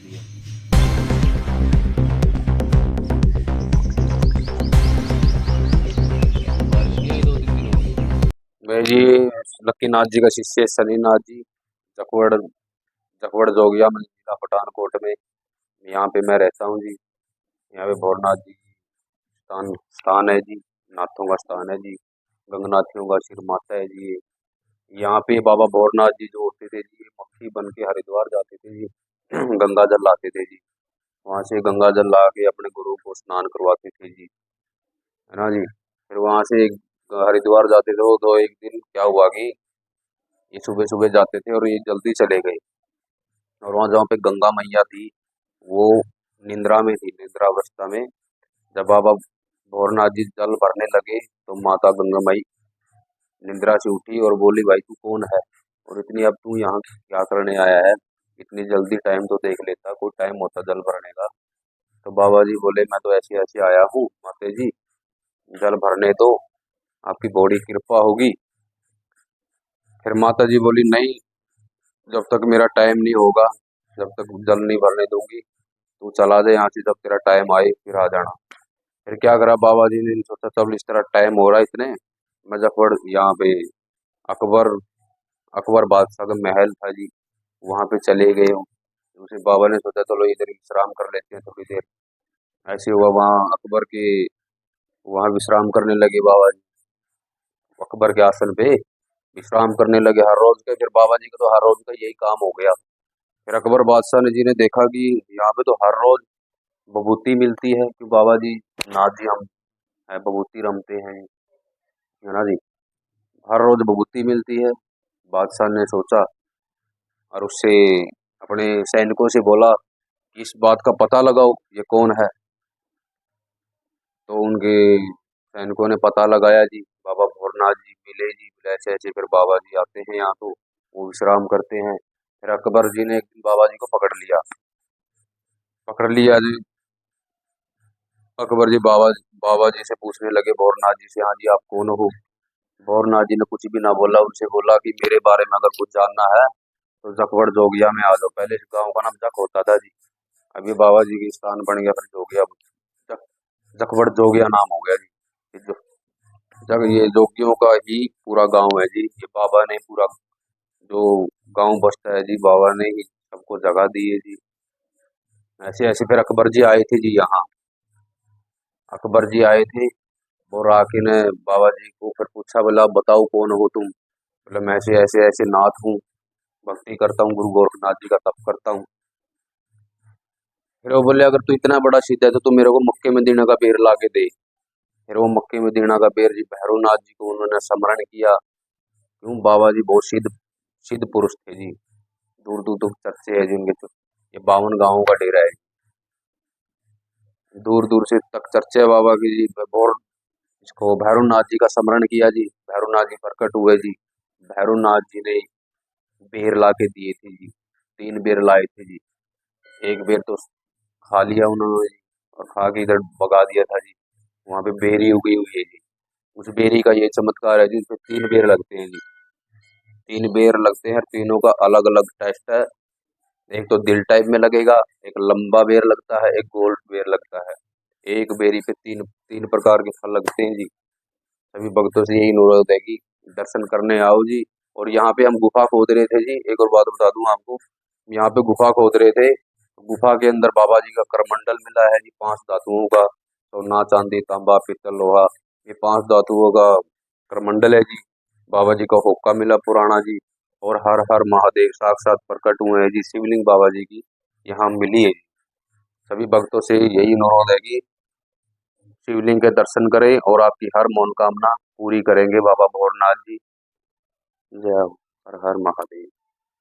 दिया। बारिश नहीं आई 2-3 दिन हो गए। मैं जी लक्कीनाथ जी का शिष्य शनिनाथ जी, जखवड़ जखवड़ जोगिया में, जिला पठानकोट में। यहाँ पे मैं रहता हूँ जी। यहाँ पे भोरनाथ जी स्थान स्थान है जी। नाथों का स्थान है जी। गंगनाथियों का सिर माता है जी ये। यहाँ पे बाबा भोरनाथ जी जो होते थे जी, ये मक्खी बन के हरिद्वार जाते थे जी। गंगा जल लाते थे जी। वहां से गंगा जल ला के अपने गुरु को स्नान करवाते थे जी, है ना जी। फिर वहां से हरिद्वार जाते थे तो एक दिन क्या हुआ कि ये सुबह सुबह जाते थे और ये जल्दी चले गए। और वहां जहाँ पे गंगा मैया थी, वो निंद्रा में थी, निंद्रा अवस्था में। जब बाबा भोरनाथ जी जल भरने लगे तो माता गंगा माई निंद्रा से उठी और बोली, भाई तू कौन है और इतनी अब तू यहाँ क्या करने आया है? इतनी जल्दी टाइम तो देख लेता, कोई टाइम होता जल भरने का। तो बाबा जी बोले, मैं तो ऐसे ऐसे आया हूँ माते जी, जल भरने दो, आपकी बड़ी कृपा होगी। फिर माता जी बोली, नहीं, जब तक मेरा टाइम नहीं होगा, जब तक जल नहीं भरने दूंगी, तू चला जा यहाँ से, जब तेरा टाइम आए फिर आ जाना। फिर क्या करा बाबा जी ने, सोचा चल इस तरह टाइम हो रहा है इतने, मैं जफर यहाँ पे अकबर अकबर बादशाह का महल था जी, वहां पे चले गए हूँ। उसे बाबा ने सोचा चलो इधर विश्राम कर लेते हैं थोड़ी देर। ऐसे हुआ वहाँ अकबर के, वहां विश्राम करने लगे बाबा जी, अकबर के आसन पे विश्राम करने लगे हर रोज के। फिर बाबा जी का तो हर रोज का यही काम हो गया। फिर अकबर बादशाह ने जी ने देखा कि यहाँ पे तो हर रोज बभूति मिलती है, कि बाबा जी नाथ जी हम है बभूति रमते हैं, है ना जी, हर रोज बभूति मिलती है। बादशाह ने सोचा और उससे अपने सैनिकों से बोला कि इस बात का पता लगाओ ये कौन है। तो उनके सैनिकों ने पता लगाया जी, बाबा भोरनाथ जी मिले जी, बोले ऐसे ऐसे। फिर बाबा जी आते हैं यहाँ तो वो विश्राम करते हैं। फिर अकबर जी ने एक दिन बाबा जी को पकड़ लिया जी। अकबर जी बाबा जी से पूछने लगे, भोरनाथ जी से, हाँ जी आप कौन हो? भोरनाथ जी ने कुछ भी ना बोला, उनसे बोला कि मेरे बारे में अगर कुछ जानना है तो जखवड़ जोगिया में आ जाओ। पहले इस गांव का नाम जख होता था जी, अभी बाबा जी की स्थान बन गया, फिर जोगिया, जख जखवड़ जोगिया नाम हो गया जी। ये जग ये जोगियों का ही पूरा गांव है जी। ये बाबा ने पूरा जो गांव बसता है जी, बाबा ने ही सबको जगह दी है जी। ऐसे ऐसे फिर अकबर जी आए थे जी यहाँ। अकबर जी आए थे और आके ने बाबा जी को फिर पूछा, बोला आप बताओ कौन हो तुम? बोले मैं ऐसे ऐसे ऐसे नाथ हूँ, भक्ति करता हूँ, गुरु गोरखनाथ जी का तप करता हूँ। फिर वो बोले, अगर तू इतना बड़ा सिद्ध है तो तू मेरे को मक्के में दीना का बेर ला के दे। फिर वो मक्के में दीना का बेर जी भैरवनाथ जी को उन्होंने स्मरण किया। क्यों, बाबा जी बहुत सिद्ध सिद्ध पुरुष थे जी, दूर दूर तक चर्चे है जिनके तो ये 52 गांवों का डेरा है, दूर दूर से तक चर्चे है बाबा की जी। और इसको भैरवनाथ जी का स्मरण किया जी, भैरवनाथ जी प्रकट हुए जी। भैरवनाथ जी ने बेर ला के दिए थे जी, 3 बेर लाए थे जी। एक बेर तो खा लिया उन्होंने जी, और खा के इधर भगा दिया था जी। वहां पे बेरी उगी हुई है जी, उस बेरी का ये चमत्कार है जी, इसमें 3 बेर लगते हैं जी। 3 बेर लगते हैं, तीनों का अलग अलग टेस्ट है। एक तो दिल टाइप में लगेगा, एक लंबा बेर लगता है, एक गोल बेर लगता है। एक बेरी पे तीन तीन प्रकार के फल लगते हैं जी। सभी भक्तों से यही अनुरोध है कि दर्शन करने आओ जी। और यहाँ पे हम गुफा खोद रहे थे जी, एक और बात बता दूं आपको, यहाँ पे गुफा खोद रहे थे, गुफा के अंदर बाबा जी का करमंडल मिला है जी, 5 धातुओं का, सोना चांदी तांबा पीतल लोहा, ये 5 धातुओं का करमंडल है जी। बाबा जी का होक्का मिला पुराना जी। और हर हर महादेव साक्षात प्रकट हुए हैं जी, शिवलिंग बाबा जी की यहाँ मिली है जी। सभी भक्तों से यही अनुरोध है कि शिवलिंग के दर्शन करें और आपकी हर मनोकामना पूरी करेंगे बाबा भोरनाथ जी। जय हो। हर हर महादेव।